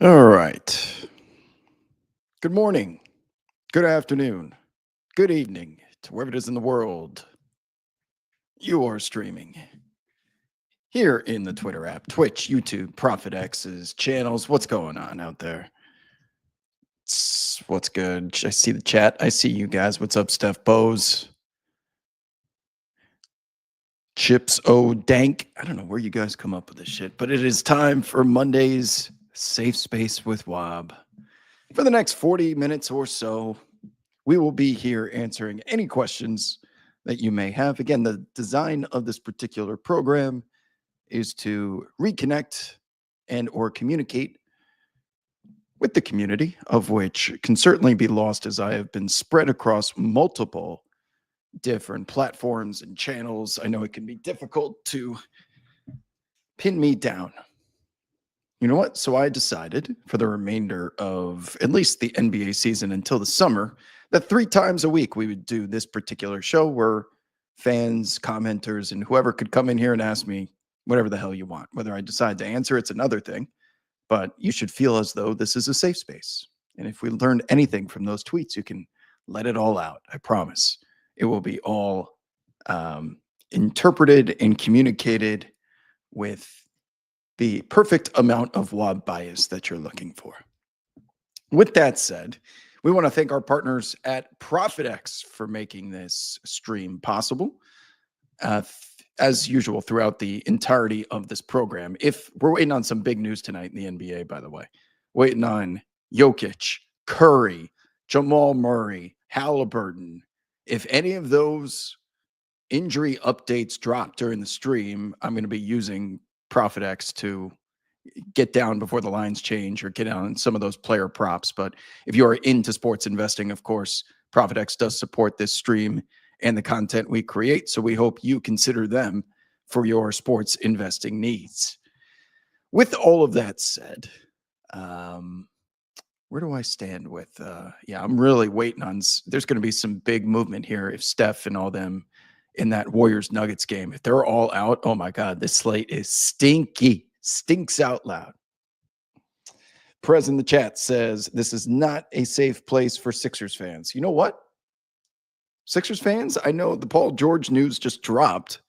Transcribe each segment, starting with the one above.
All right. Good morning, good afternoon, good evening to wherever it is in the world you are streaming. Here in the Twitter app, Twitch, YouTube, Prophet X's channels. What's going on out there? What's good? I see the chat. I see you guys. What's up, Steph Bose? Chips O Dank. I don't know where you guys come up with this shit, but it is time for Monday's Safe Space with Wob. For the next 40 minutes or so, we will be here answering any questions that you may have. Again, the design of this particular program is to reconnect and or communicate with the community, of which can certainly be lost as I have been spread across multiple different platforms and channels. I know it can be difficult to pin me down. You know what? So I decided for the remainder of at least the NBA season until the summer that 3 times a week we would do this particular show where fans, commenters, and whoever could come in here and ask me whatever the hell you want. Whether I decide to answer, it's another thing. But you should feel as though this is a safe space. And if we learned anything from those tweets, you can let it all out. I promise. It will be all interpreted and communicated with the perfect amount of WOB bias that you're looking for. With that said, we want to thank our partners at ProfitX for making this stream possible. As usual, throughout the entirety of this program, if we're waiting on some big news tonight in the NBA, by the way, waiting on Jokic, Curry, Jamal Murray, Halliburton. If any of those injury updates drop during the stream, I'm going to be using ProfitX to get down before the lines change or get on some of those player props. But if you are into sports investing, of course, ProfitX does support this stream and the content we create. So we hope you consider them for your sports investing needs. With all of that said, where do I stand with? I'm really waiting on. There's going to be some big movement here if Steph and all them in that Warriors Nuggets game, if they're all out, oh my God, this slate is stinky, stinks out loud. Prez in the chat says this is not a safe place for Sixers fans. You know what? Sixers fans, I know the Paul George news just dropped,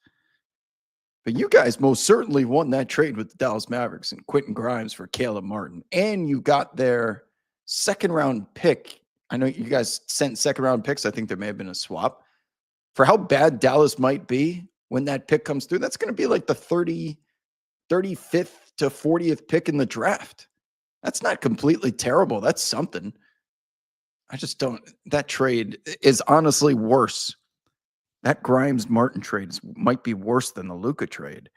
but you guys most certainly won that trade with the Dallas Mavericks and Quentin Grimes for Caleb Martin. And you got their second round pick. I know you guys sent second round picks. I think there may have been a swap. For how bad Dallas might be when that pick comes through, that's going to be like the 35th to 40th pick in the draft. That's not completely terrible. That's something. I just don't. That trade is honestly worse. That Grimes-Martin trade might be worse than the Luka trade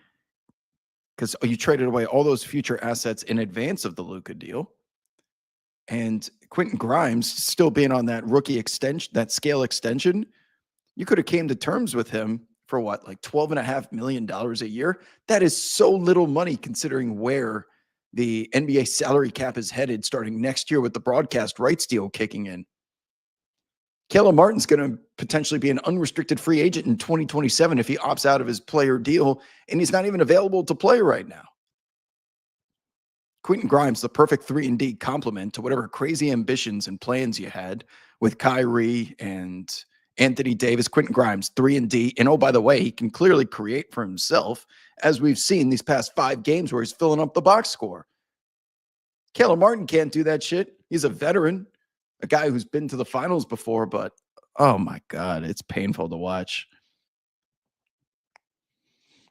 because you traded away all those future assets in advance of the Luka deal. And Quentin Grimes still being on that rookie extension, that scale extension, you could have came to terms with him for what, like $12.5 million a year? That is so little money considering where the NBA salary cap is headed starting next year with the broadcast rights deal kicking in. Caleb Martin's going to potentially be an unrestricted free agent in 2027 if he opts out of his player deal, and he's not even available to play right now. Quentin Grimes, the perfect 3-and-D complement to whatever crazy ambitions and plans you had with Kyrie and Anthony Davis. Quentin Grimes, 3-and-D. And oh, by the way, he can clearly create for himself, as we've seen these past 5 games where he's filling up the box score. Caleb Martin can't do that shit. He's a veteran, a guy who's been to the finals before, but oh my God, it's painful to watch.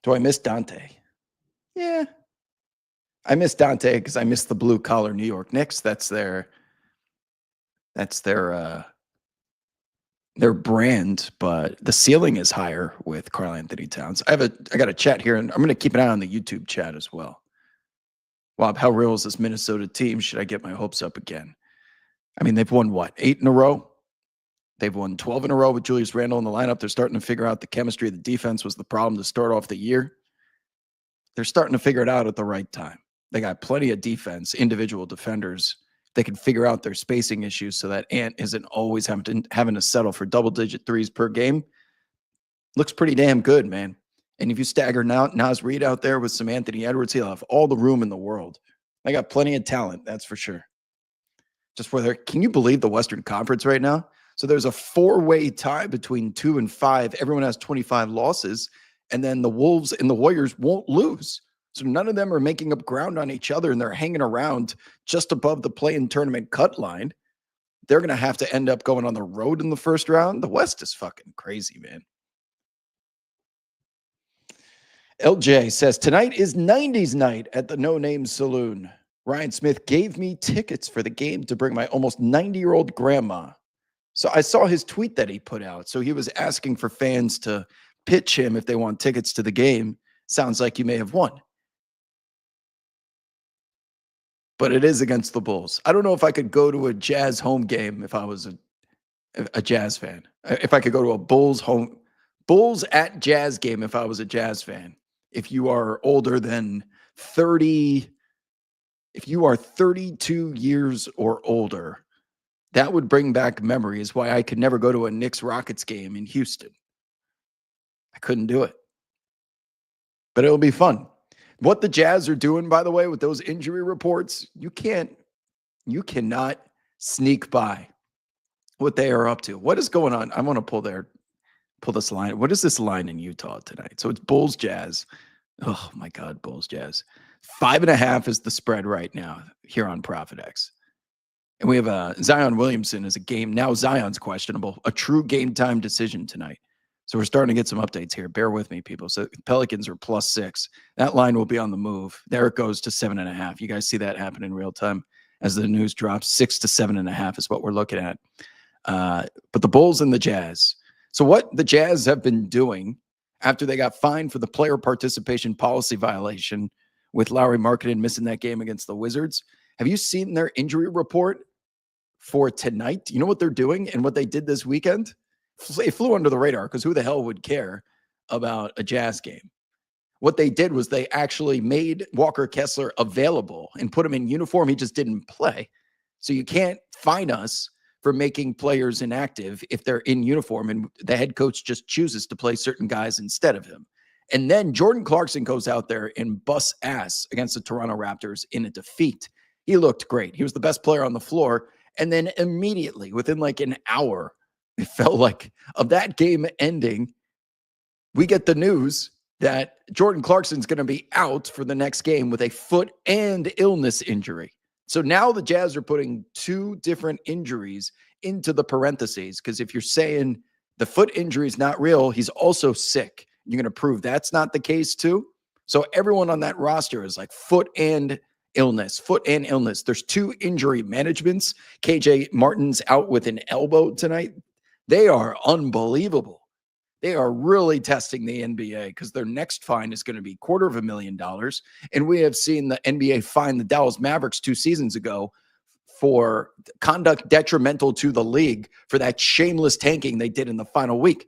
Do I miss Dante? Yeah. I miss Dante because I miss the blue collar New York Knicks. That's their brand, but the ceiling is higher with Karl Anthony Towns. I got a chat here, and I'm going to keep an eye on the YouTube chat as well. Wow, how real is this Minnesota team? Should I get my hopes up again? I mean, they've won what, 8 in a row? They've won 12 in a row with Julius Randle in the lineup. They're starting to figure out the chemistry of the defense was the problem to start off the year. They're starting to figure it out at the right time. They got plenty of defense, individual defenders. They can figure out their spacing issues so that Ant isn't always having to settle for double-digit threes per game. Looks pretty damn good, man. And if you stagger now Naz Reid out there with some Anthony Edwards, he'll have all the room in the world They got plenty of talent, that's for sure. Just whether can you believe the Western Conference right now? So there's a four-way tie between 2 and 5. Everyone has 25 losses, and then the Wolves and the Warriors won't lose. So none of them are making up ground on each other, and they're hanging around just above the play-in tournament cut line. They're going to have to end up going on the road in the first round. The West is fucking crazy, man. LJ says, tonight is 90s night at the No Name Saloon. Ryan Smith gave me tickets for the game to bring my almost 90-year-old grandma. So I saw his tweet that he put out. So he was asking for fans to pitch him if they want tickets to the game. Sounds like you may have won. But it is against the Bulls. I don't know if I could go to a Jazz home game if I was a Jazz fan. If I could go to a Bulls at Jazz game if I was a Jazz fan. If you are older than 30, if you are 32 years or older, that would bring back memories why I could never go to a Knicks Rockets game in Houston. I couldn't do it. But it'll be fun. What the Jazz are doing, by the way, with those injury reports, you cannot sneak by what they are up to. What is going on? I want to pull this line. What is this line in Utah tonight? So it's Bulls Jazz. Oh my God, Bulls Jazz. 5.5 is the spread right now here on ProfitX. And we have Zion Williamson as a game. Now Zion's questionable. A true game time decision tonight. So we're starting to get some updates here. Bear with me, people. So Pelicans are +6. That line will be on the move. There it goes to 7.5. You guys see that happen in real time as the news drops. 6 to 7.5 is what we're looking at. But the Bulls and the Jazz. So what the Jazz have been doing after they got fined for the player participation policy violation with Lauri Markkanen missing that game against the Wizards. Have you seen their injury report for tonight? You know what they're doing and what they did this weekend? It flew under the radar because who the hell would care about a Jazz game? What they did was they actually made Walker Kessler available and put him in uniform. He just didn't play. So you can't fine us for making players inactive if they're in uniform and the head coach just chooses to play certain guys instead of him. And then Jordan Clarkson goes out there and busts ass against the Toronto Raptors in a defeat. He looked great. He was the best player on the floor. And then immediately, within like an hour, it felt like, of that game ending, we get the news that Jordan Clarkson's going to be out for the next game with a foot and illness injury. So now the Jazz are putting two different injuries into the parentheses, because if you're saying the foot injury is not real, he's also sick. You're going to prove that's not the case too. So everyone on that roster is like foot and illness. There's two injury managements. KJ Martin's out with an elbow tonight. They are unbelievable. They are really testing the NBA because their next fine is going to be $250,000. And we have seen the NBA fine the Dallas Mavericks 2 seasons ago for conduct detrimental to the league for that shameless tanking they did in the final week.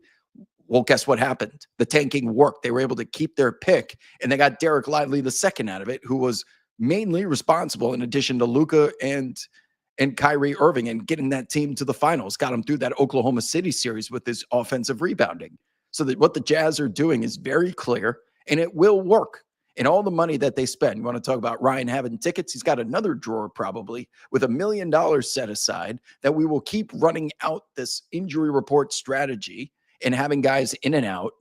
Well, guess what happened? The tanking worked. They were able to keep their pick, and they got Derek Lively II out of it, who was mainly responsible, in addition to Luka and Kyrie Irving, and getting that team to the finals, got them through that Oklahoma City series with his offensive rebounding. So that what the Jazz are doing is very clear, and it will work. And all the money that they spend, you want to talk about Ryan having tickets? He's got another drawer probably with $1 million set aside that we will keep running out this injury report strategy and having guys in and out.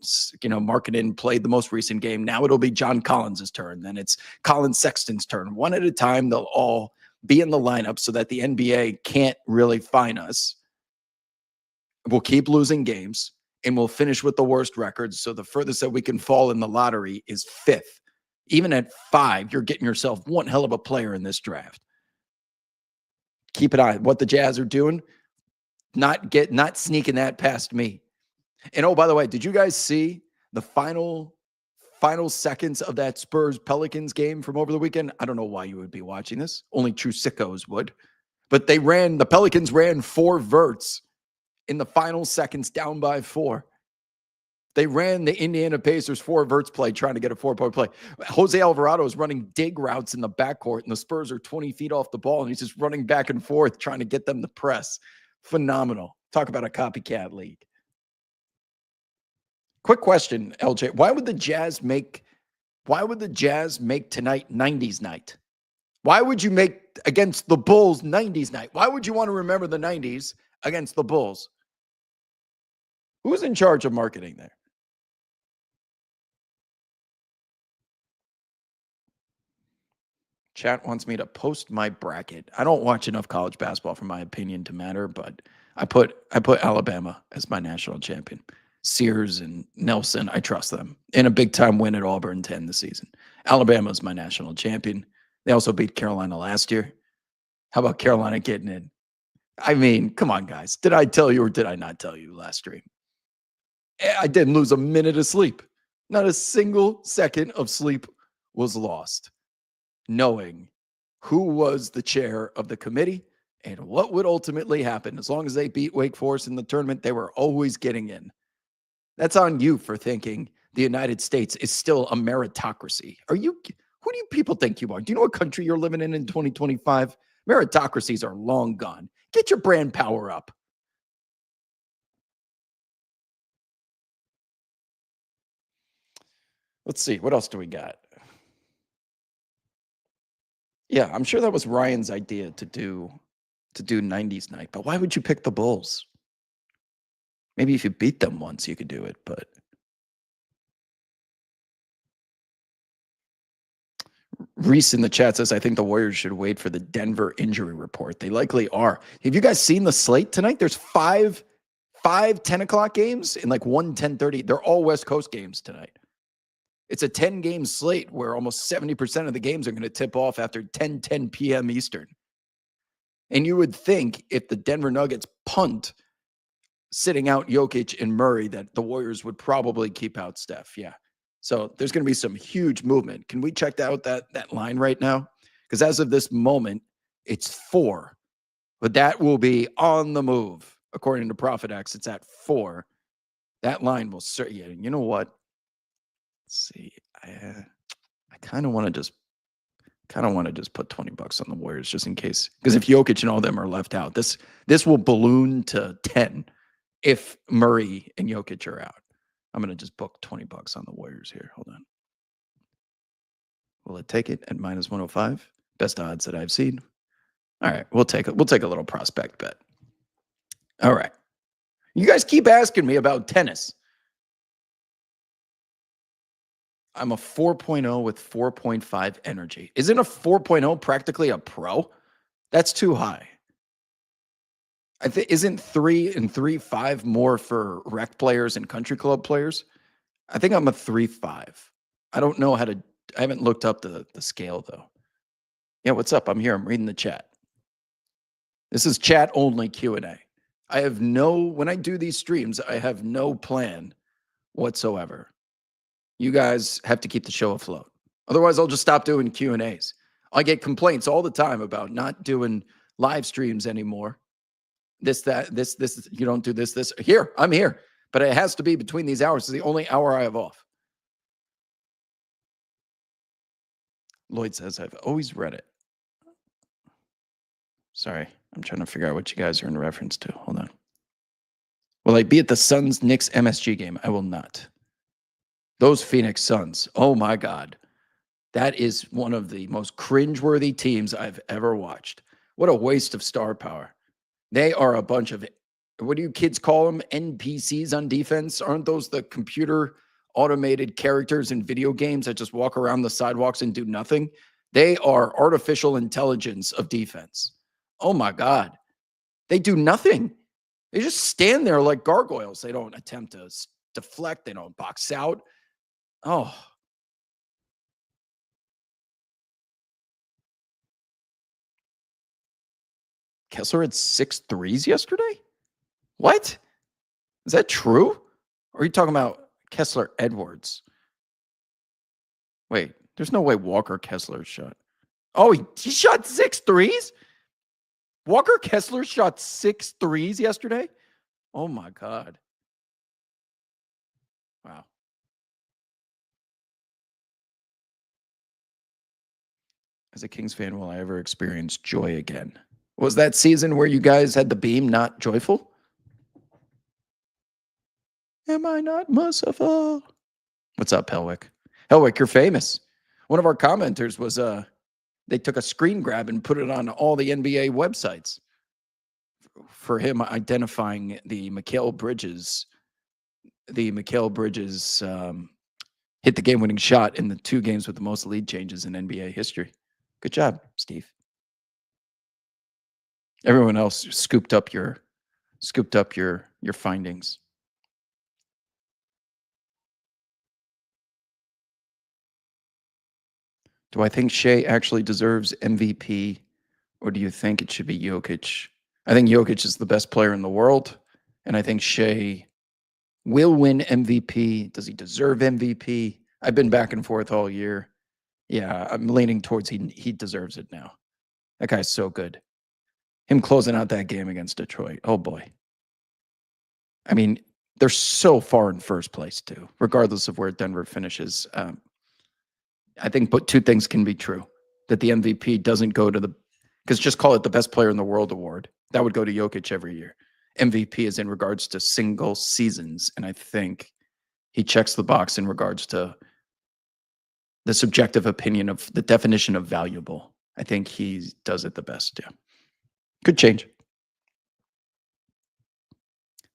You know, Markkanen played the most recent game. Now it'll be John Collins' turn. Then it's Colin Sexton's turn. One at a time, they'll all be in the lineup so that the NBA can't really fine us. We'll keep losing games and we'll finish with the worst records. So the furthest that we can fall in the lottery is 5th. Even at 5, you're getting yourself one hell of a player in this draft. Keep an eye on what the Jazz are doing. Not sneaking that past me. And oh, by the way, did you guys see the final seconds of that Spurs Pelicans game from over the weekend? I don't know why you would be watching this. Only true sickos would. But the Pelicans ran 4 verts in the final seconds, down by 4. They ran the Indiana Pacers 4 verts play, trying to get a 4-point play. Jose Alvarado is running dig routes in the backcourt, and the Spurs are 20 feet off the ball, and he's just running back and forth, trying to get them to press. Phenomenal. Talk about a copycat league. Quick question, LJ. Why would the Jazz make tonight 90s night? Why would you make against the Bulls 90s night? Why would you want to remember the 90s against the Bulls? Who's in charge of marketing there? Chat wants me to post my bracket. I don't watch enough college basketball for my opinion to matter, but I put Alabama as my national champion. Sears and Nelson, I trust them. In a big time win at Auburn 10 this season. Alabama is my national champion. They also beat Carolina last year. How about Carolina getting in? I mean, come on, guys. Did I tell you or did I not tell you last stream? I didn't lose a minute of sleep. Not a single second of sleep was lost, knowing who was the chair of the committee and what would ultimately happen. As long as they beat Wake Forest in the tournament, they were always getting in. That's on you for thinking the United States is still a meritocracy. Who do you people think you are? Do you know what country you're living in 2025? Meritocracies are long gone. Get your brand power up. Let's see. What else do we got? Yeah, I'm sure that was Ryan's idea to do 90s night, but why would you pick the Bulls? Maybe if you beat them once, you could do it, but Reese in the chat says, I think the Warriors should wait for the Denver injury report. They likely are. Have you guys seen the slate tonight? There's five 10 o'clock games and like 10:30. They're all West Coast games tonight. It's a 10-game slate where almost 70% of the games are going to tip off after 10 p.m. Eastern. And you would think if the Denver Nuggets punt sitting out Jokic and Murray that the Warriors would probably keep out Steph. Yeah. So there's going to be some huge movement. Can we check out that line right now? Because as of this moment, it's 4. But that will be on the move. According to ProfitX, it's at 4. That line will certainly. Yeah, you know what? Let's see. I kind of want to just put $20 on the Warriors just in case. Because if Jokic and all them are left out, this will balloon to 10 if Murray and Jokic are out. I'm going to just book $20 on the Warriors here. Hold on. Will it take it at minus 105? Best odds that I've seen. All right, we'll take a little prospect bet. All right. You guys keep asking me about tennis. I'm a 4.0 with 4.5 energy. Isn't a 4.0 practically a pro? That's too high. I think isn't 3 and 3.5 more for rec players and country club players? I think I'm a 3.5. I don't know I haven't looked up the scale though. Yeah, what's up? I'm here. I'm reading the chat. This is chat only Q&A. When I do these streams, I have no plan whatsoever. You guys have to keep the show afloat. Otherwise, I'll just stop doing Q&As. I get complaints all the time about not doing live streams anymore. This, you don't do this. Here, I'm here. But it has to be between these hours. It's the only hour I have off. Lloyd says, I've always read it. Sorry, I'm trying to figure out what you guys are in reference to. Hold on. Will I be at the Suns-Knicks MSG game? I will not. Those Phoenix Suns, oh my God. That is one of the most cringeworthy teams I've ever watched. What a waste of star power. They are a bunch of, what do you kids call them? NPCs on defense? Aren't those the computer automated characters in video games that just walk around the sidewalks and do nothing? They are artificial intelligence of defense. Oh my God. They do nothing. They just stand there like gargoyles. They don't attempt to deflect. They don't box out. Oh. Kessler had 6 threes yesterday? What? Is that true? Or are you talking about Kessler Edwards? Wait, there's no way Walker Kessler shot. Oh, he shot 6 threes? Walker Kessler shot 6 threes yesterday? Oh my God. Wow. As a Kings fan, will I ever experience joy again? Was that season where you guys had the beam not joyful? Am I not merciful? What's up, Helwick? Helwick, you're famous. One of our commenters was They took a screen grab and put it on all the NBA websites for him identifying the Mikal Bridges. The Mikal Bridges hit the game-winning shot in the 2 games with the most lead changes in NBA history. Good job, Steve. Everyone else scooped up your findings. Do I think Shea actually deserves MVP, or do you think it should be Jokic? I think Jokic is the best player in the world, and I think Shea will win MVP. Does he deserve MVP? I've been back and forth all year. Yeah, I'm leaning towards he deserves it now. That guy's so good. Him closing out that game against Detroit. Oh boy. I mean, they're so far in first place too, regardless of where Denver finishes. I think but 2 things can be true. That the MVP doesn't go to the, because just call it the best player in the world award. That would go to Jokic every year. MVP is in regards to single seasons. And I think he checks the box in regards to the subjective opinion of the definition of valuable. I think he does it the best. Yeah. Could change.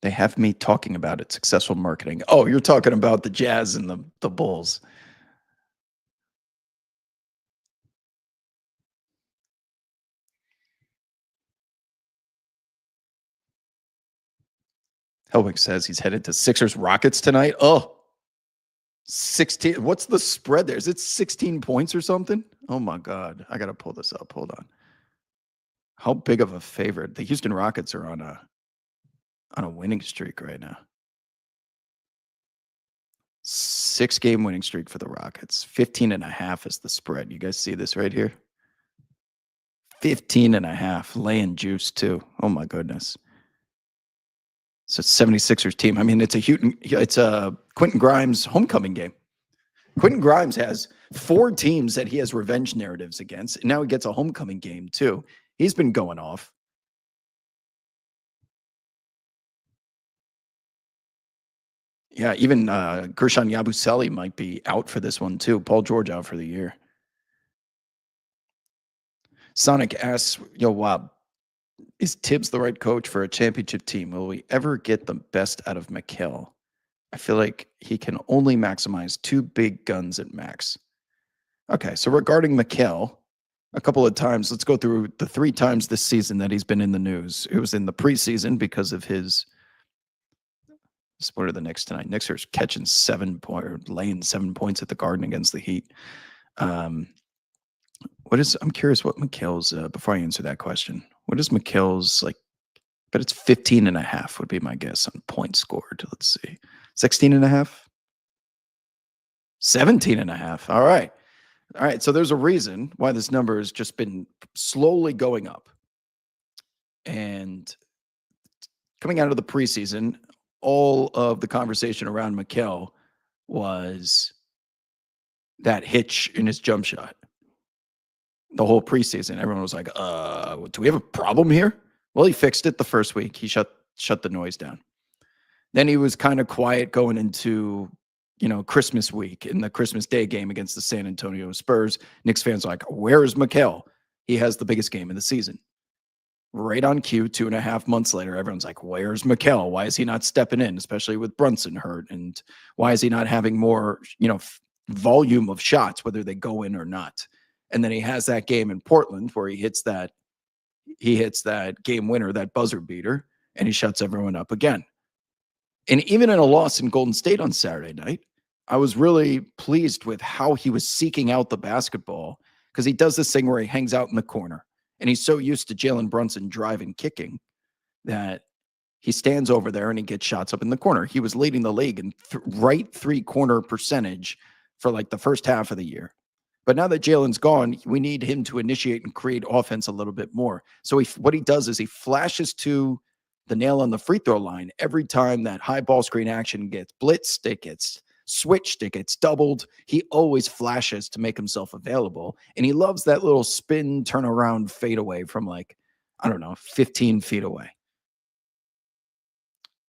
They have me talking about it. Successful marketing. Oh, you're talking about the Jazz and the Bulls. Helwig says he's headed to Sixers Rockets tonight. Oh, 16. What's the spread there? Is it 16 points or something? Oh my God. I got to pull this up. Hold on. How big of a favorite? The Houston Rockets are on a winning streak right now. 6-game winning streak for the Rockets. 15.5 is the spread. You guys see this right here? 15.5. Laying juice too. Oh my goodness. So 76ers team. I mean, it's a Quentin Grimes homecoming game. Quentin Grimes has 4 teams that he has revenge narratives against, and now he gets a homecoming game too. He's been going off. Yeah, even Gershon Yabusele might be out for this one too. Paul George out for the year. Sonic asks, yo, Wab, is Tibbs the right coach for a championship team? Will we ever get the best out of Mikal? I feel like he can only maximize 2 big guns at max. Okay, so regarding Mikal, a couple of times, let's go through the 3 times this season that he's been in the news. It was in the preseason because of his, what are the Knicks tonight? Knicks are catching 7 points, or laying 7 points at the Garden against the Heat. I'm curious what Mikal's, before I answer that question, what is Mikal's, like, but it's 15.5 would be my guess on points scored. Let's see. 16.5? 17.5. All right. All right. So there's a reason why this number has just been slowly going up. And coming out of the preseason, all of the conversation around Mikal was that hitch in his jump shot. The whole preseason, everyone was like, do we have a problem here? Well, he fixed it the first week. He shut the noise down. Then he was kind of quiet going into, Christmas week in the Christmas Day game against the San Antonio Spurs. Knicks fans are like, where is Mikal? He has the biggest game of the season. Right on cue, 2.5 months later, everyone's like, where's Mikal? Why is he not stepping in, especially with Brunson hurt? And why is he not having more, volume of shots, whether they go in or not? And then he has that game in Portland where he hits that game winner, that buzzer beater, and he shuts everyone up again. And even in a loss in Golden State on Saturday night, I was really pleased with how he was seeking out the basketball, because he does this thing where he hangs out in the corner. And he's so used to Jalen Brunson driving, kicking, that he stands over there and he gets shots up in the corner. He was leading the league in right 3-corner percentage for like the first half of the year. But now that Jalen's gone, we need him to initiate and create offense a little bit more. So what he does is he flashes to the nail on the free throw line every time that high ball screen action gets blitzed, it gets switched, it gets doubled. He always flashes to make himself available. And he loves that little spin, turn around, fade away from 15 feet away.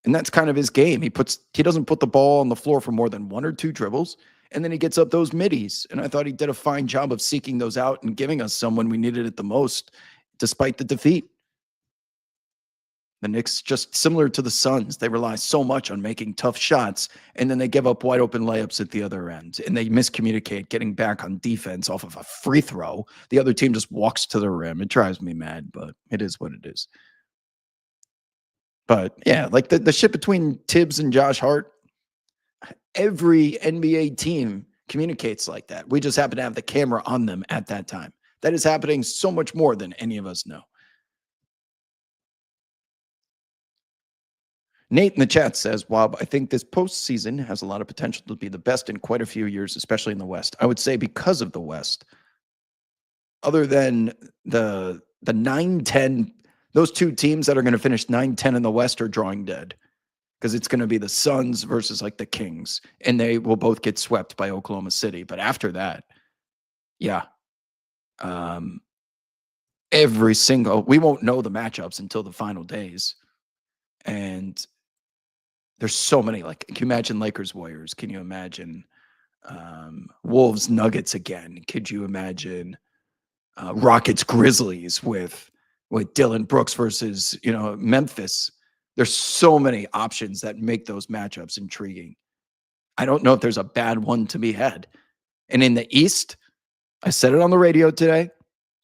And that's kind of his game. He doesn't put the ball on the floor for more than 1 or 2 dribbles. And then he gets up those middies. And I thought he did a fine job of seeking those out and giving us some when we needed it the most, despite the defeat. The Knicks, just similar to the Suns, they rely so much on making tough shots, and then they give up wide open layups at the other end, and they miscommunicate getting back on defense off of a free throw. The other team just walks to the rim. It drives me mad, but it is what it is. But yeah, like the shit between Tibbs and Josh Hart, every NBA team communicates like that. We just happen to have the camera on them at that time. That is happening so much more than any of us know. Nate in the chat says, Wob, I think this postseason has a lot of potential to be the best in quite a few years, especially in the West. I would say because of the West. Other than the 9-10, those two teams that are going to finish 9-10 in the West are drawing dead. Because it's going to be the Suns versus like the Kings. And they will both get swept by Oklahoma City. But after that, yeah. We won't know the matchups until the final days. And there's so many, like, can you imagine Lakers Warriors? Can you imagine Wolves Nuggets again? Could you imagine Rockets Grizzlies with Dillon Brooks versus, Memphis? There's so many options that make those matchups intriguing. I don't know if there's a bad one to be had. And in the East, I said it on the radio today,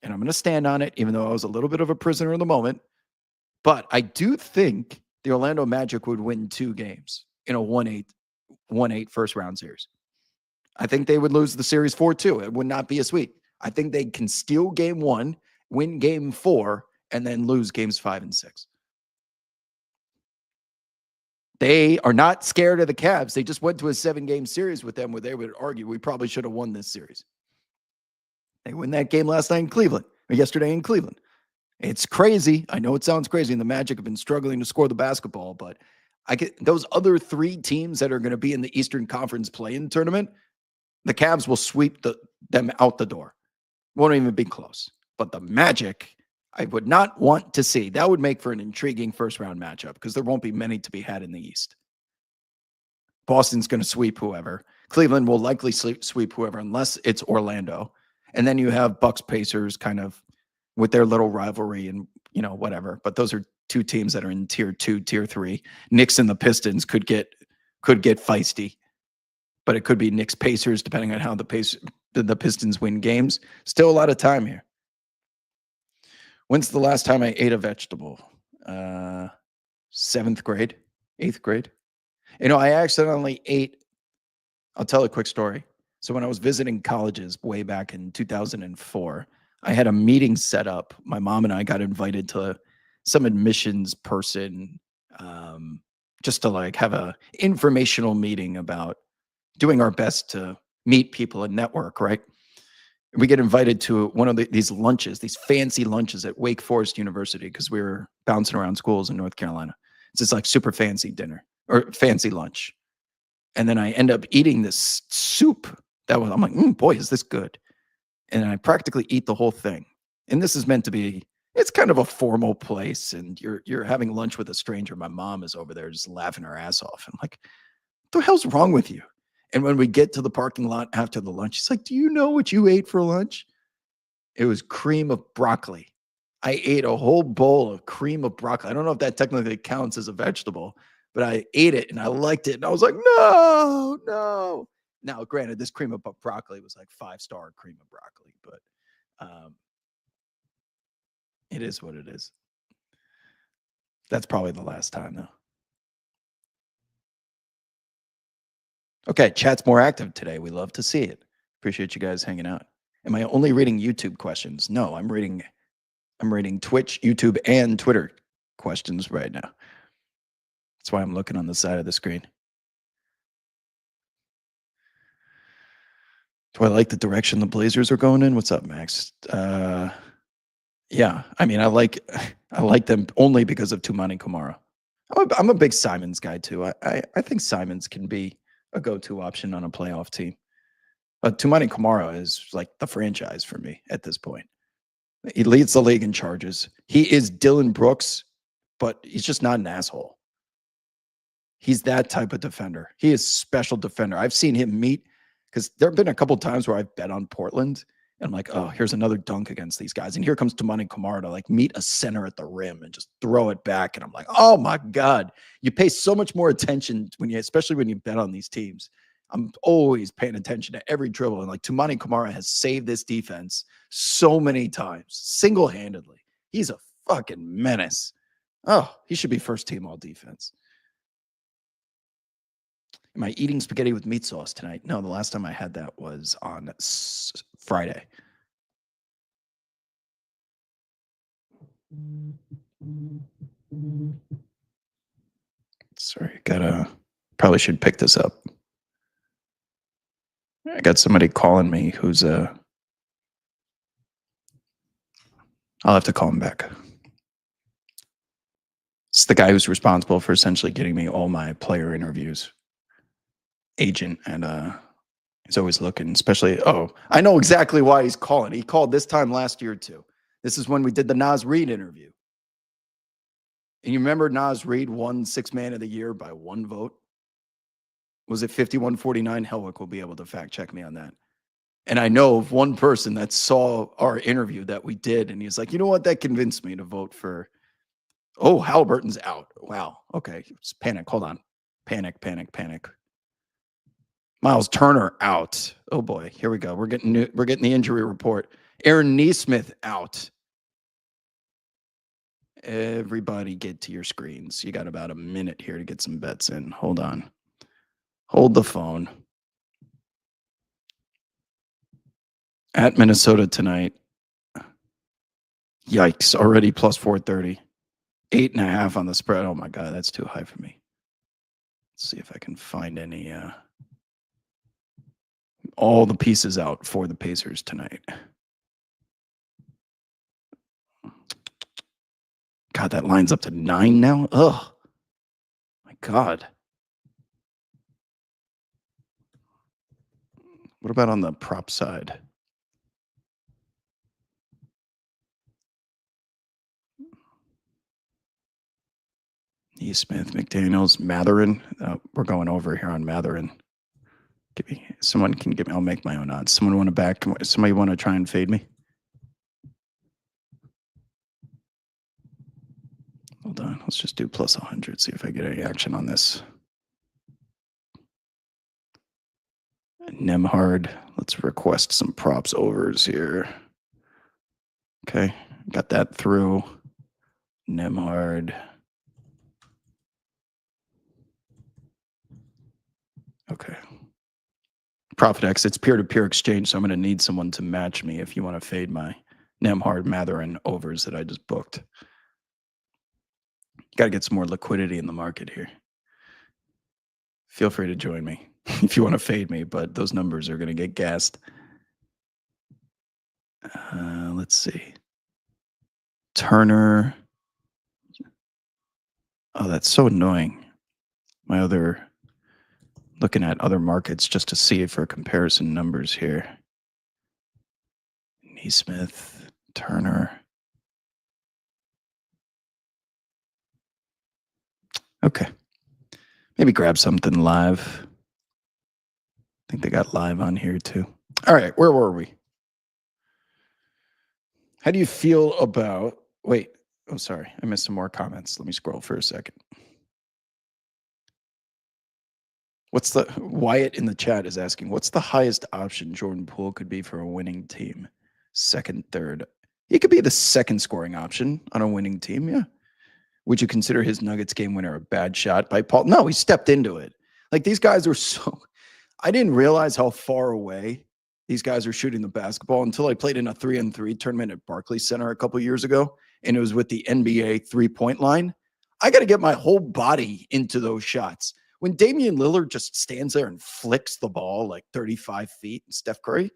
and I'm going to stand on it, even though I was a little bit of a prisoner in the moment. But I do think the Orlando Magic would win 2 games in a 1-8 first round series. I think they would lose the series 4-2. It would not be a sweep. I think they can steal game 1, win game 4, and then lose games 5 and 6. They are not scared of the Cavs. They just went to a 7-game series with them where they would argue we probably should have won this series. They win that game last night in Cleveland, or yesterday in Cleveland. It's crazy. I know it sounds crazy, and the Magic have been struggling to score the basketball, but those other 3 teams that are going to be in the Eastern Conference play-in tournament, the Cavs will sweep them out the door. Won't even be close. But the Magic, I would not want to see. That would make for an intriguing first-round matchup because there won't be many to be had in the East. Boston's going to sweep whoever. Cleveland will likely sweep whoever unless it's Orlando. And then you have Bucks Pacers kind of with their little rivalry and, whatever. But those are 2 teams that are in tier 2, tier 3. Knicks and the Pistons could get feisty. But it could be Knicks Pacers, depending on how the Pistons win games. Still a lot of time here. When's the last time I ate a vegetable? 7th grade, 8th grade. I accidentally ate. I'll tell a quick story. So when I was visiting colleges way back in 2004, I had a meeting set up. My mom and I got invited to some admissions person just to have a informational meeting about doing our best to meet people and network, right? We get invited to one of these lunches, these fancy lunches at Wake Forest University because we were bouncing around schools in North Carolina. It's this super fancy dinner or fancy lunch. And then I end up eating this soup I'm like, boy, is this good. And I practically eat the whole thing. And this is meant to be, it's kind of a formal place. And you're having lunch with a stranger. My mom is over there just laughing her ass off. I'm like, what the hell's wrong with you? And when we get to the parking lot after the lunch, she's like, do you know what you ate for lunch? It was cream of broccoli. I ate a whole bowl of cream of broccoli. I don't know if that technically counts as a vegetable, but I ate it and I liked it. And I was like, no. Now, granted, this cream of broccoli was like 5-star cream of broccoli, but it is what it is. That's probably the last time, though. Okay, chat's more active today. We love to see it. Appreciate you guys hanging out. Am I only reading YouTube questions? No, I'm reading Twitch, YouTube, and Twitter questions right now. That's why I'm looking on the side of the screen. Do I like the direction the Blazers are going in? What's up, Max? Yeah, I mean, I like them only because of Toumani Camara. I'm a big Simons guy too. I think Simons can be a go-to option on a playoff team. But Toumani Camara is like the franchise for me at this point. He leads the league in charges. He is Dillon Brooks, but he's just not an asshole. He's that type of defender. He is special defender. I've seen him meet because there have been a couple times where I've bet on Portland and I'm like, oh, here's another dunk against these guys. And here comes Tamani Kamara to like meet a center at the rim and just throw it back. And I'm like, oh my God, you pay so much more attention especially when you bet on these teams. I'm always paying attention to every dribble. And like Tamani Kamara has saved this defense so many times, single-handedly. He's a fucking menace. Oh, he should be first team all defense. Am I eating spaghetti with meat sauce tonight? No, the last time I had that was on Friday. Sorry, probably should pick this up. I got somebody calling me who's I'll have to call him back. It's the guy who's responsible for essentially getting me all my player interviews. Agent, and he's always looking, especially, I know exactly why he's calling. He called this time last year too. This is when we did the Naz Reid interview. And you remember Naz Reid won Sixth Man of the Year by 1 vote? Was it 51-49? Helwick will be able to fact check me on that. And I know of one person that saw our interview that we did, and he's like, you know what? That convinced me to vote for, Halliburton's out. Wow. Okay. It's panic. Hold on. Panic. Miles Turner out. Oh boy. Here we go. We're getting the injury report. Aaron Nesmith out. Everybody get to your screens. You got about a minute here to get some bets in. Hold on. Hold the phone. At Minnesota tonight. Yikes. Already plus 430. 8.5 on the spread. Oh my God, that's too high for me. Let's see if I can find any all the pieces out for the Pacers tonight. God, that line's up to 9 now. Ugh. My God. What about on the prop side? Nesmith, McDaniels, Matherin. We're going over here on Matherin. Someone can give me. I'll make my own odds. Someone want to back? Somebody want to try and fade me? Hold on. Let's just do plus 100. See if I get any action on this. Nemhard. Let's request some props overs here. Okay. Got that through. Nemhard. Okay. ProfitX, it's peer-to-peer exchange, so I'm going to need someone to match me if you want to fade my Nemhard, Matherin overs that I just booked. Got to get some more liquidity in the market here. Feel free to join me if you want to fade me, but those numbers are going to get gassed. Let's see. Turner. Oh, that's so annoying. Looking at other markets just to see for comparison numbers here. Nesmith, Turner. Okay. Maybe grab something live. I think they got live on here too. All right, where were we? How do you feel about, sorry, I missed some more comments. Let me scroll for a second. Wyatt in the chat is asking, what's the highest option Jordan Poole could be for a winning team? Second, third. He could be the second scoring option on a winning team, yeah. Would you consider his Nuggets game winner a bad shot by Paul? No, he stepped into it. Like, these guys are I didn't realize how far away these guys are shooting the basketball until I played in a 3-on-3 tournament at Barclays Center a couple years ago, and it was with the NBA three-point line. I got to get my whole body into those shots. When Damian Lillard just stands there and flicks the ball like 35 feet, and Steph Curry,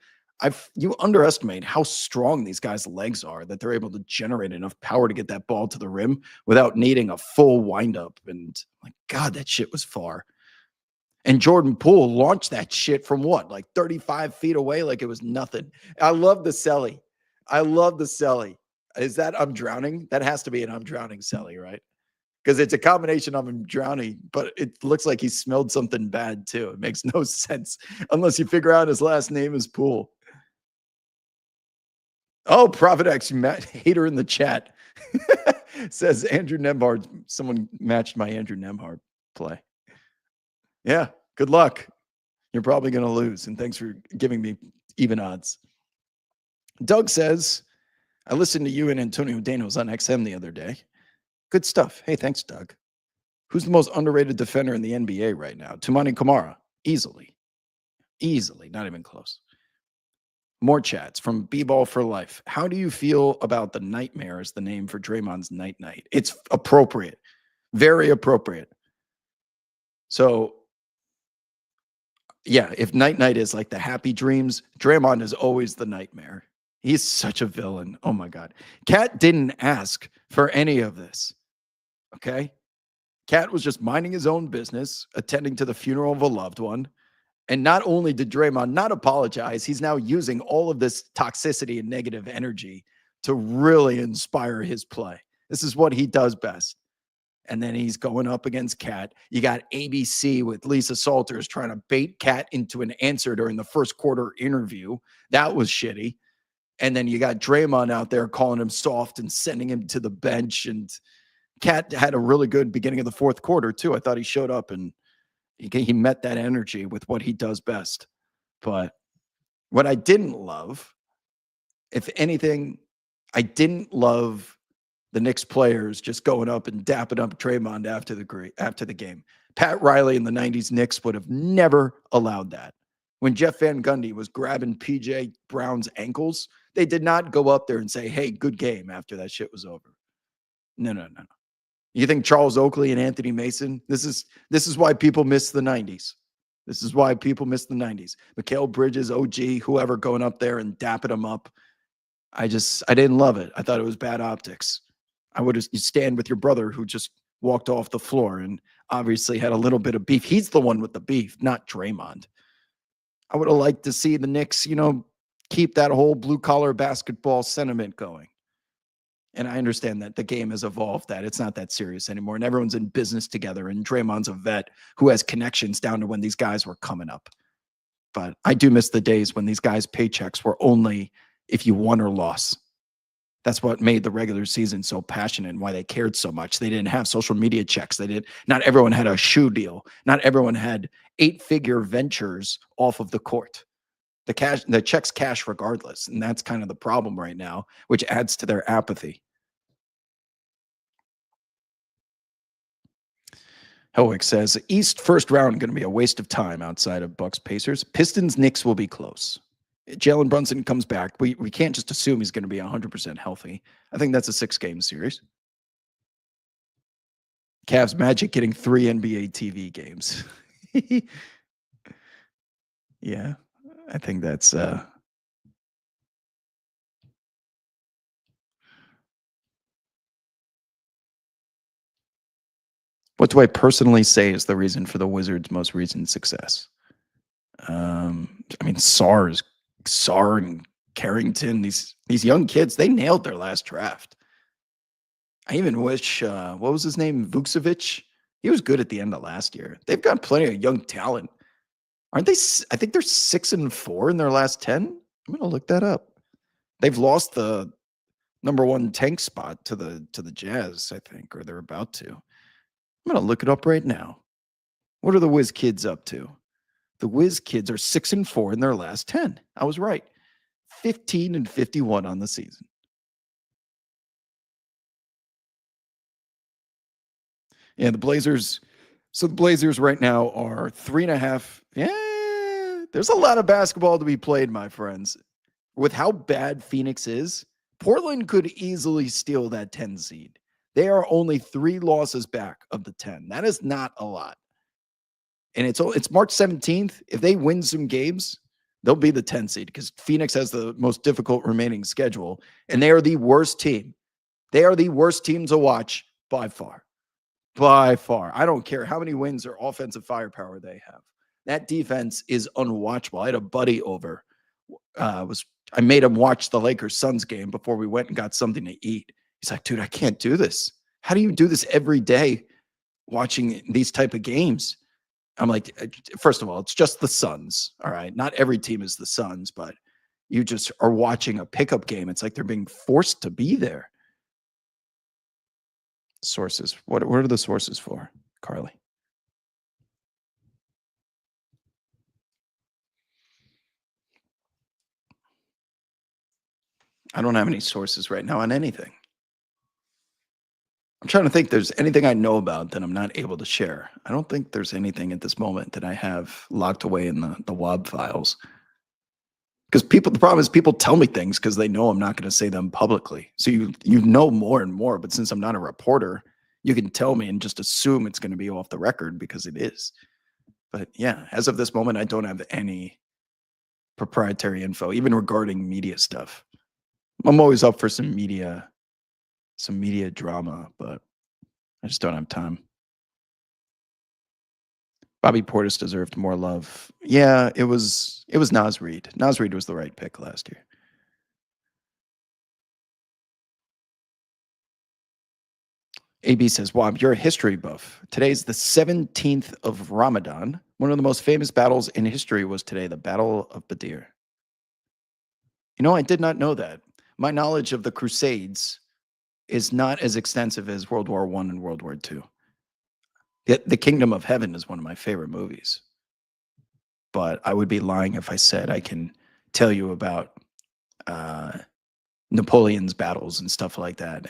you underestimate how strong these guys' legs are, that they're able to generate enough power to get that ball to the rim without needing a full windup. And like, God, that shit was far. And Jordan Poole launched that shit from like 35 feet away, like it was nothing. I love the celly. Is that I'm drowning? That has to be an I'm drowning celly, right? because it's a combination of him drowning, but it looks like he smelled something bad too. It makes no sense unless you figure out his last name is Poole. Oh, Prophet X, hater in the chat says Andrew Nembhard. Someone matched my Andrew Nembhard play. Yeah, good luck. You're probably going to lose. And thanks for giving me even odds. Doug says, I listened to you and Antonio Danos on XM the other day. Good stuff. Hey, thanks, Doug. Who's the most underrated defender in the NBA right now? Tumani Kamara. Easily. Easily. Not even close. More chats from B-Ball for Life. How do you feel about the nightmare as the name for Draymond's night night? It's appropriate. Very appropriate. So, yeah, if night night is like the happy dreams, Draymond is always the nightmare. He's such a villain. Oh, my God. Cat didn't ask for any of this. Okay? Cat was just minding his own business, attending to the funeral of a loved one. And not only did Draymond not apologize, he's now using all of this toxicity and negative energy to really inspire his play. This is what he does best. And then he's going up against Cat. You got ABC with Lisa Salters trying to bait Cat into an answer during the first quarter interview. That was shitty. And then you got Draymond out there calling him soft and sending him to the bench. And Cat had a really good beginning of the fourth quarter, too. I thought he showed up and he met that energy with what he does best. But what I didn't love, if anything, I didn't love the Knicks players just going up and dapping up Draymond after the game. Pat Riley in the 90s Knicks would have never allowed that. When Jeff Van Gundy was grabbing PJ Brown's ankles, they did not go up there and say, hey, good game after that shit was over. No. You think Charles Oakley and Anthony Mason? This is why people miss the 90s. This is why people miss the 90s. Mikal Bridges, OG, whoever going up there and dapping them up. I didn't love it. I thought it was bad optics. I would have, you stand with your brother who just walked off the floor and obviously had a little bit of beef. He's the one with the beef, not Draymond. I would have liked to see the Knicks, keep that whole blue collar basketball sentiment going. And I understand that the game has evolved, that it's not that serious anymore. And everyone's in business together. And Draymond's a vet who has connections down to when these guys were coming up. But I do miss the days when these guys' paychecks were only if you won or lost. That's what made the regular season so passionate and why they cared so much. They didn't have social media checks. Not everyone had a shoe deal. Not everyone had 8-figure ventures off of the court. The checks cash regardless. And that's kind of the problem right now, which adds to their apathy. Howick says, East first round going to be a waste of time outside of Bucks Pacers. Pistons Knicks will be close. Jalen Brunson comes back. We can't just assume he's going to be 100% healthy. I think that's a 6-game series. Cavs Magic getting 3 NBA TV games. Yeah, I think that's what do I personally say is the reason for the Wizards' most recent success? Sarr and Carrington, these young kids, they nailed their last draft. I even wish, what was his name? Vucevic? He was good at the end of last year. They've got plenty of young talent. Aren't they? I think they're 6-4 in their last 10. I'm going to look that up. They've lost the number 1 tank spot to the Jazz, I think, or they're about to. I'm going to look it up right now. What are the Wiz kids up to? The Wiz kids are 6-4 in their last 10. I was right. 15-51 on the season. Yeah, the Blazers. So the Blazers right now are 3.5. Yeah, there's a lot of basketball to be played, my friends. With how bad Phoenix is, Portland could easily steal that 10 seed. They are only 3 losses back of the 10. That is not a lot. And it's March 17th. If they win some games, they'll be the 10 seed because Phoenix has the most difficult remaining schedule. And they are the worst team. They are the worst team to watch by far. By far. I don't care how many wins or offensive firepower they have. That defense is unwatchable. I had a buddy over. I made him watch the Lakers Suns game before we went and got something to eat. He's like, dude, I can't do this. How do you do this every day watching these type of games? I'm like, first of all, it's just the Suns. All right. Not every team is the Suns, but you just are watching a pickup game. It's like they're being forced to be there. Sources. What are the sources for, Carly? I don't have any sources right now on anything. I'm trying to think there's anything I know about that I'm not able to share. I don't think there's anything at this moment that I have locked away in the WAB files. Because the problem is people tell me things because they know I'm not going to say them publicly. So you know more and more, but since I'm not a reporter, you can tell me and just assume it's going to be off the record because it is. But yeah, as of this moment, I don't have any proprietary info, even regarding media stuff. I'm always up for some media drama, but I just don't have time. Bobby Portis deserved more love. Yeah, it was Naz Reid. Naz Reid was the right pick last year. AB says, Wob, you're a history buff. Today's the 17th of Ramadan. One of the most famous battles in history was today, the Battle of Badr. You know, I did not know that. My knowledge of the Crusades is not as extensive as World War I and World War II. The Kingdom of Heaven is one of my favorite movies. But I would be lying if I said I can tell you about Napoleon's battles and stuff like that.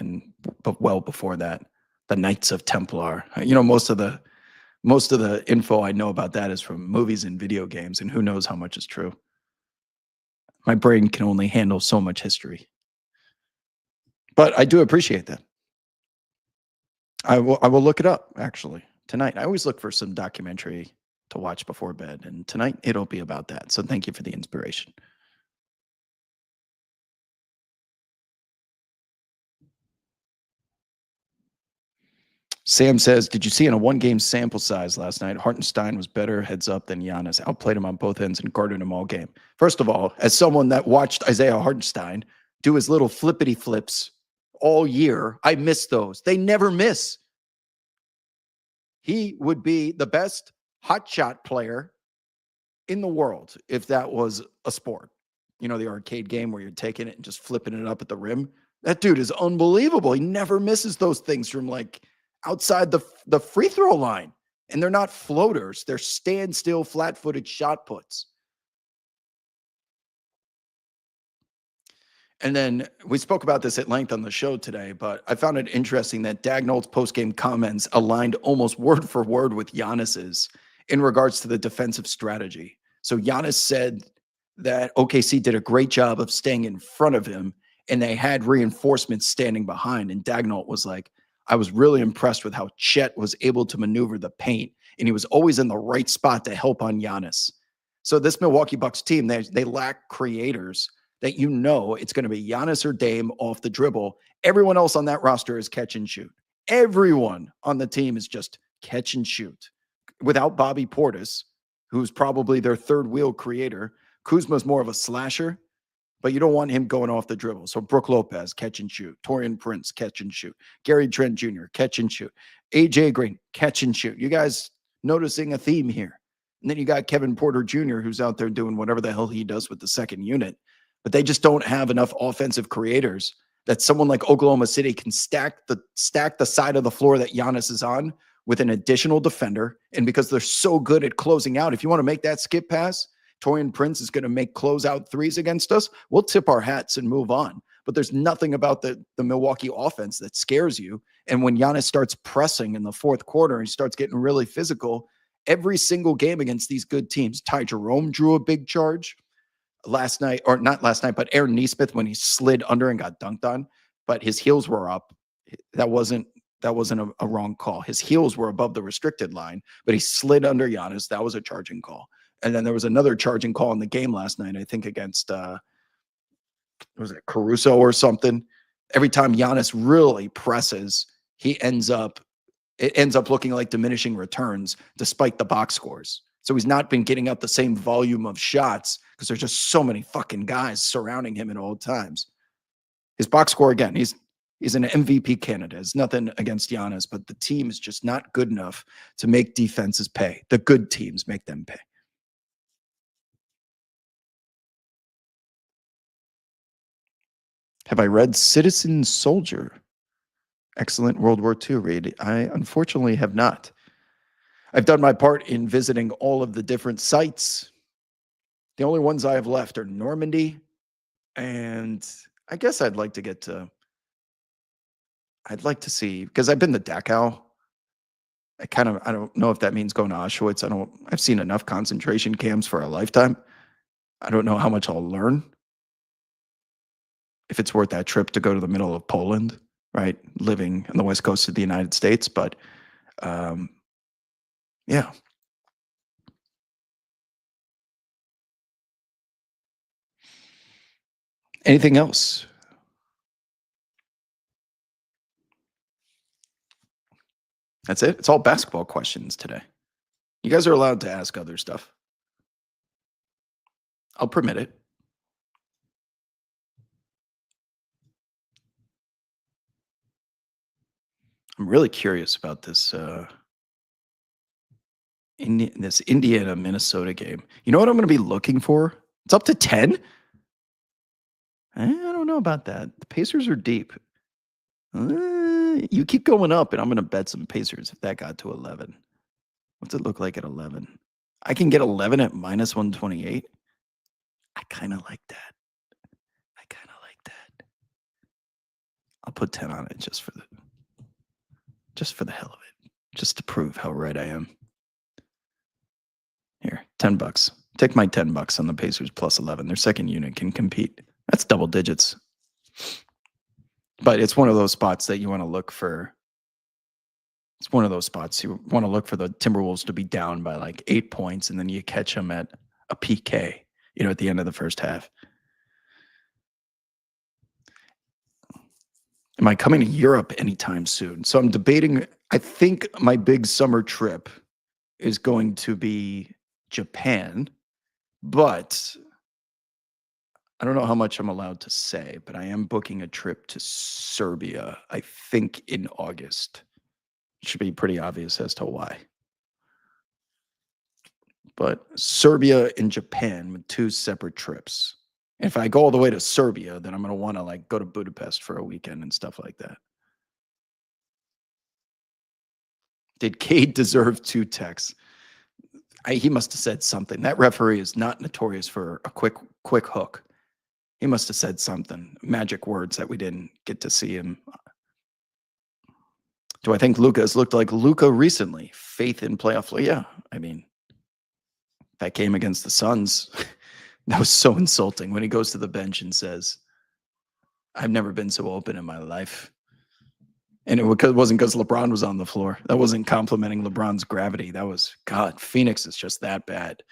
But well before that, the Knights of Templar. You know, most of the info I know about that is from movies and video games, and who knows how much is true. My brain can only handle so much history. But I do appreciate that. I will look it up actually tonight. I always look for some documentary to watch before bed, and tonight it'll be about that. So thank you for the inspiration. Sam says, did you see in a one-game sample size last night, Hartenstein was better heads up than Giannis, outplayed him on both ends and guarded him all game? First of all, as someone that watched Isaiah Hartenstein do his little flippity flips all year, I miss those. They never miss. He would be the best hot shot player in the world if that was a sport. You know, the arcade game where you're taking it and just flipping it up at the rim. That dude is unbelievable. He never misses those things from like outside the free throw line. And they're not floaters. They're standstill, flat-footed shot puts. And then we spoke about this at length on the show today, but I found it interesting that Dagnall's post-game comments aligned almost word for word with Giannis's in regards to the defensive strategy. So Giannis said that OKC did a great job of staying in front of him, and they had reinforcements standing behind. And Dagnall was like, I was really impressed with how Chet was able to maneuver the paint, and he was always in the right spot to help on Giannis. So this Milwaukee Bucks team, they lack creators that you know it's going to be Giannis or Dame off the dribble. Everyone else on that roster is catch and shoot. Everyone on the team is just catch and shoot. Without Bobby Portis, who's probably their third wheel creator, Kuzma's more of a slasher, but you don't want him going off the dribble. So Brook Lopez, catch and shoot. Taurean Prince, catch and shoot. Gary Trent Jr., catch and shoot. AJ Green, catch and shoot. You guys noticing a theme here? And then you got Kevin Porter Jr., who's out there doing whatever the hell he does with the second unit. But they just don't have enough offensive creators that someone like Oklahoma City can stack the side of the floor that Giannis is on with an additional defender. And because they're so good at closing out, if you want to make that skip pass, Taurean Prince is going to make closeout threes against us. We'll tip our hats and move on. But there's nothing about the Milwaukee offense that scares you. And when Giannis starts pressing in the fourth quarter, he starts getting really physical. Every single game against these good teams, Ty Jerome drew a big charge last night, or not last night, but Aaron Nesmith when he slid under and got dunked on, but his heels were up. That wasn't a wrong call. His heels were above the restricted line, but he slid under Giannis. That was a charging call. And then there was another charging call in the game last night, I think against was it Caruso or something? Every time Giannis really presses, it ends up looking like diminishing returns despite the box scores. So he's not been getting up the same volume of shots because there's just so many fucking guys surrounding him at all times. His box score, again, He's an MVP candidate. It's nothing against Giannis, but the team is just not good enough to make defenses pay. The good teams make them pay. Have I read Citizen Soldier? Excellent World War II read. I unfortunately have not. I've done my part in visiting all of the different sites. The only ones I have left are Normandy, and I guess I'd like to see, because I've been to Dachau. I don't know if that means going to Auschwitz. I've seen enough concentration camps for a lifetime. I don't know how much I'll learn. If it's worth that trip to go to the middle of Poland, right? Living on the west coast of the United States. But um, yeah. Anything else? That's it. It's all basketball questions today. You guys are allowed to ask other stuff. I'll permit it. I'm really curious about this this Indiana Minnesota game. You know what I'm going to be looking for? It's up to 10. I don't know about that. The Pacers are deep. You keep going up, and I'm going to bet some Pacers if that got to 11. What's it look like at 11? I can get 11 at minus 128. I kind of like that. I'll put 10 on it just for the hell of it, just to prove how right I am. Here, $10. Take my $10 on the Pacers plus 11. Their second unit can compete. That's double digits. But it's one of those spots that you want to look for. It's one of those spots you want to look for the Timberwolves to be down by like 8 points, and then you catch them at a PK, at the end of the first half. Am I coming to Europe anytime soon? So I'm debating. I think my big summer trip is going to be Japan, but I don't know how much I'm allowed to say, but I am booking a trip to Serbia, I think in August. It should be pretty obvious as to why. But Serbia and Japan with two separate trips. If I go all the way to Serbia, then I'm going to want to like go to Budapest for a weekend and stuff like that. Did Cade deserve 2 texts? He must have said something. That referee is not notorious for a quick hook. He must have said something, magic words that we didn't get to see him. Do I think Luka has looked like Luka recently? Faith in playoff? Yeah, I mean, that game against the Suns, that was so insulting when he goes to the bench and says, I've never been so open in my life. And it wasn't because LeBron was on the floor. That wasn't complimenting LeBron's gravity. That was, God, Phoenix is just that bad.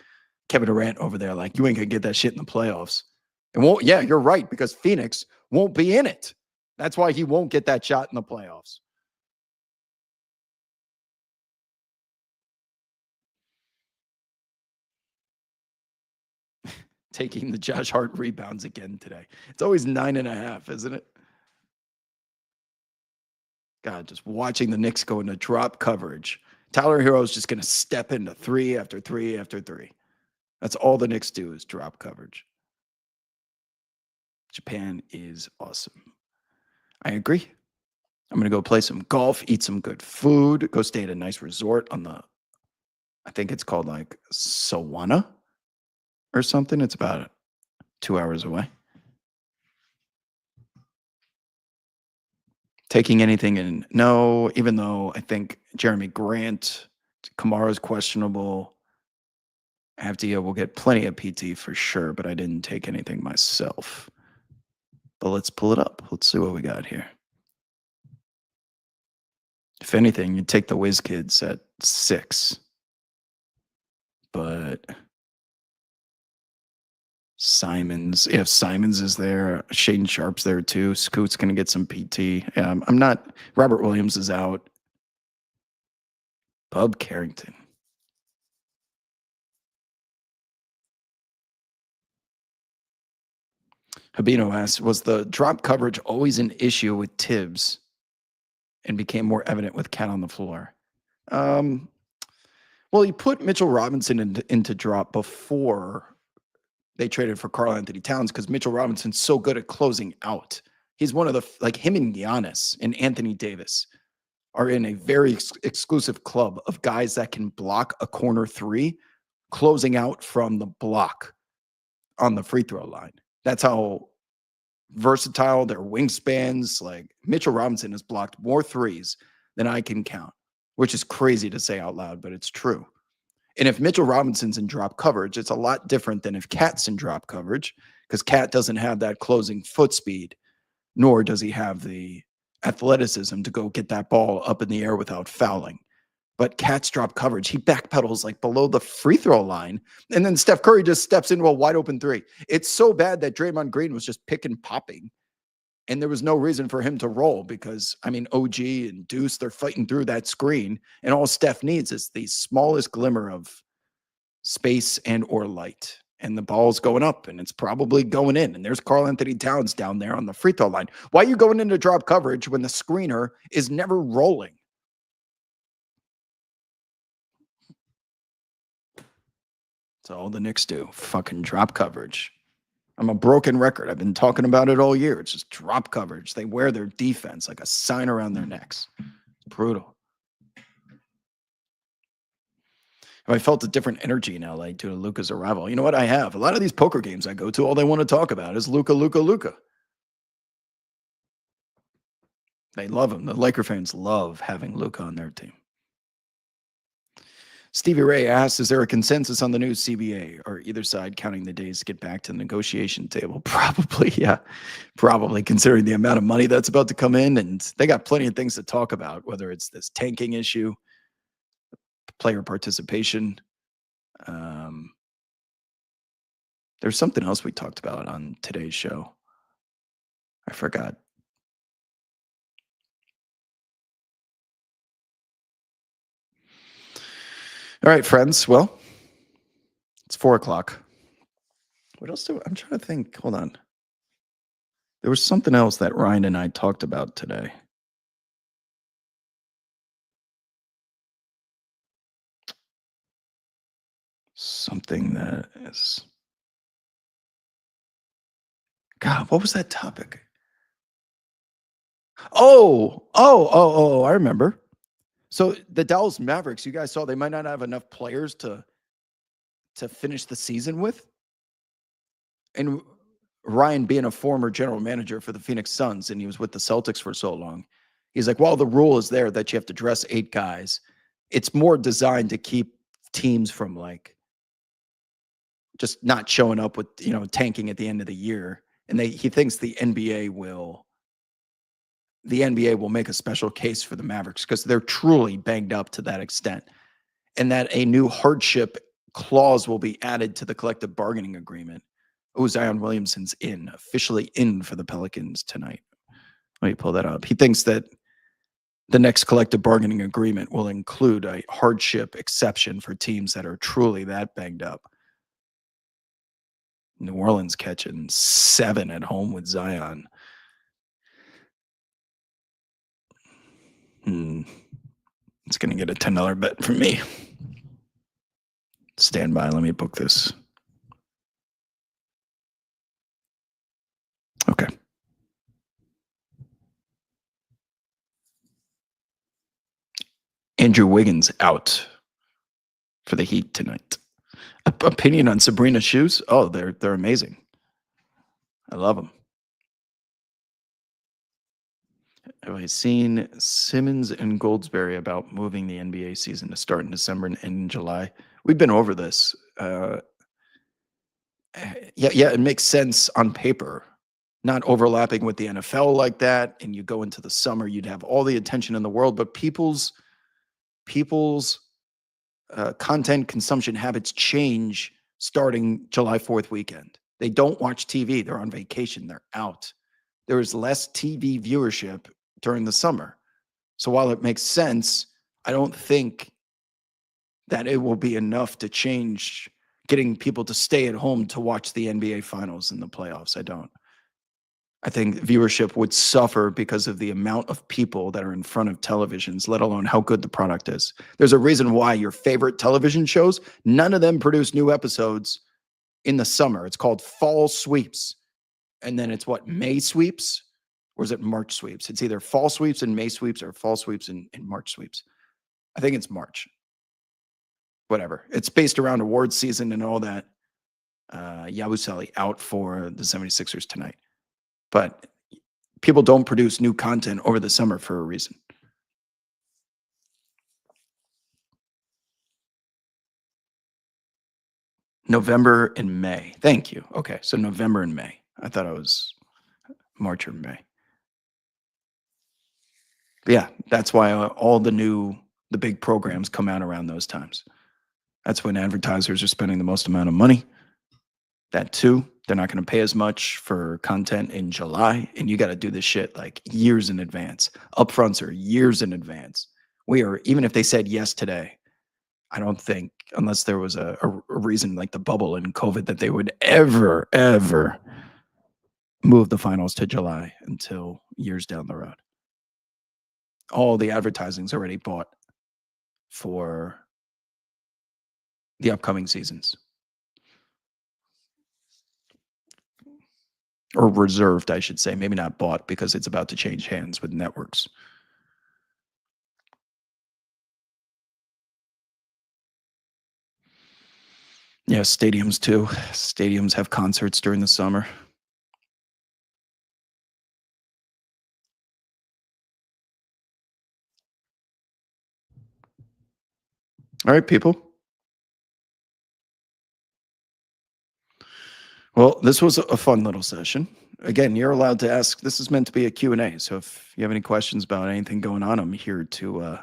Kevin Durant over there, like, you ain't going to get that shit in the playoffs. And won't, yeah, you're right, because Phoenix won't be in it. That's why he won't get that shot in the playoffs. Taking the Josh Hart rebounds again today. It's always 9.5, isn't it? God, just watching the Knicks go into drop coverage. Tyler Hero is just going to step into 3 after 3 after 3. That's all the Knicks do is drop coverage. Japan is awesome. I agree. I'm going to go play some golf, eat some good food, go stay at a nice resort on I think it's called like Sawana or something. It's about 2 hours away. Taking anything in? No, even though I think Jeremy Grant, Kamara's questionable. Avdia will get plenty of PT for sure, but I didn't take anything myself. But let's pull it up. Let's see what we got here. If anything, you take the Whiz Kids at 6. But Simons, if Simons is there, Shaden Sharp's there too. Scoot's going to get some PT. I'm not, Robert Williams is out. Bub Carrington. Habino asks, was the drop coverage always an issue with Tibbs and became more evident with Cat on the floor? Well, he put Mitchell Robinson into drop before they traded for Karl Anthony Towns because Mitchell Robinson's so good at closing out. He's one of the, like him and Giannis and Anthony Davis are in a very exclusive club of guys that can block a corner three, closing out from the block on the free throw line. That's how versatile their wingspans. Like Mitchell Robinson has blocked more threes than I can count, which is crazy to say out loud, but it's true. And if Mitchell Robinson's in drop coverage, it's a lot different than if Cat's in drop coverage because Cat doesn't have that closing foot speed, nor does he have the athleticism to go get that ball up in the air without fouling. But Cat's drop coverage, he backpedals like below the free throw line. And then Steph Curry just steps into a wide open three. It's so bad that Draymond Green was just pick and popping. And there was no reason for him to roll because, I mean, OG and Deuce, they're fighting through that screen. And all Steph needs is the smallest glimmer of space and or light. And the ball's going up and it's probably going in. And there's Karl Anthony Towns down there on the free throw line. Why are you going into drop coverage when the screener is never rolling? That's all the Knicks do. Fucking drop coverage. I'm a broken record. I've been talking about it all year. It's just drop coverage. They wear their defense like a sign around their necks. It's brutal. Have I felt a different energy in LA due to Luka's arrival? You know what? I have. A lot of these poker games I go to, all they want to talk about is Luka, Luka, Luka. They love him. The Laker fans love having Luka on their team. Stevie Ray asks, is there a consensus on the new CBA? Or either side counting the days to get back to the negotiation table? Probably, yeah. Probably, considering the amount of money that's about to come in. And they got plenty of things to talk about, whether it's this tanking issue, player participation. There's something else we talked about on today's show. I forgot. All right, friends. Well, it's 4:00. What else I'm trying to think. Hold on. There was something else that Ryan and I talked about today. Something that is. God, what was that topic? Oh, I remember. So the Dallas Mavericks, you guys saw they might not have enough players to finish the season with. And Ryan, being a former general manager for the Phoenix Suns, and he was with the Celtics for so long, he's like, well, the rule is there that you have to dress 8 guys. It's more designed to keep teams from like just not showing up with, tanking at the end of the year. And he thinks the NBA will make a special case for the Mavericks because they're truly banged up to that extent. And that a new hardship clause will be added to the collective bargaining agreement. Oh, Zion Williamson's officially in for the Pelicans tonight. Let me pull that up. He thinks that the next collective bargaining agreement will include a hardship exception for teams that are truly that banged up. New Orleans catching 7 at home with Zion. It's going to get a $10 bet from me. Stand by. Let me book this. Okay. Andrew Wiggins out for the Heat tonight. Opinion on Sabrina's shoes? Oh, they're amazing. I love them. Have I seen Simmons and Goldsberry about moving the NBA season to start in December and end in July? We've been over this. Yeah, it makes sense on paper. Not overlapping with the NFL like that, and you go into the summer, you'd have all the attention in the world, but people's content consumption habits change starting July 4th weekend. They don't watch TV. They're on vacation. They're out. There is less TV viewership during the summer. So while it makes sense, I don't think that it will be enough to change getting people to stay at home to watch the NBA finals and the playoffs. I don't. I think viewership would suffer because of the amount of people that are in front of televisions, let alone how good the product is. There's a reason why your favorite television shows, none of them produce new episodes in the summer. It's called fall sweeps. And then it's what, May sweeps? Or is it March sweeps? It's either fall sweeps and May sweeps or fall sweeps and March sweeps. I think it's March. Whatever. It's based around awards season and all that. Yabusele out for the 76ers tonight. But people don't produce new content over the summer for a reason. November and May. Thank you. Okay, so November and May. I thought it was March or May. But yeah, that's why all the big programs come out around those times. That's when advertisers are spending the most amount of money. That too, they're not going to pay as much for content in July, and you got to do this shit like years in advance. Upfronts are years in advance. Even if they said yes today, I don't think, unless there was a reason like the bubble and COVID, that they would ever move the finals to July until years down the road. All the advertising's already bought for the upcoming seasons. Or reserved, I should say. Maybe not bought, because it's about to change hands with networks. Yeah, stadiums too. Stadiums have concerts during the summer. All right, people. Well, this was a fun little session. Again, you're allowed to ask. This is meant to be a Q&A. So if you have any questions about anything going on, I'm here to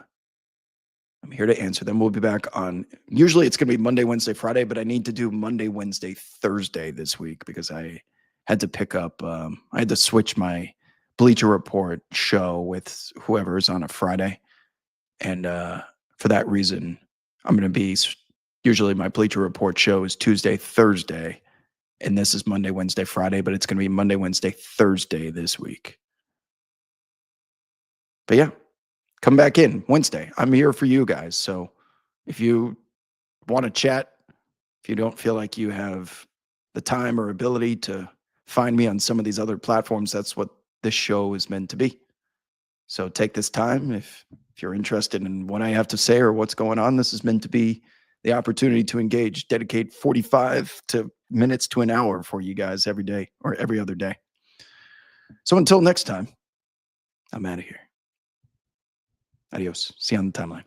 answer them. We'll be back on, usually it's going to be Monday, Wednesday, Friday, but I need to do Monday, Wednesday, Thursday this week because I had to pick up, I had to switch my Bleacher Report show with whoever's on a Friday. And for that reason, I'm going to be, usually my Bleacher Report show is Tuesday, Thursday. And this is Monday, Wednesday, Friday, but it's going to be Monday, Wednesday, Thursday this week. But yeah, come back in Wednesday. I'm here for you guys. So if you want to chat, if you don't feel like you have the time or ability to find me on some of these other platforms, that's what this show is meant to be. So take this time. If you're interested in what I have to say or what's going on, this is meant to be the opportunity to engage, dedicate 45 minutes to an hour for you guys every day or every other day. So until next time, I'm out of here. Adios. See you on the timeline.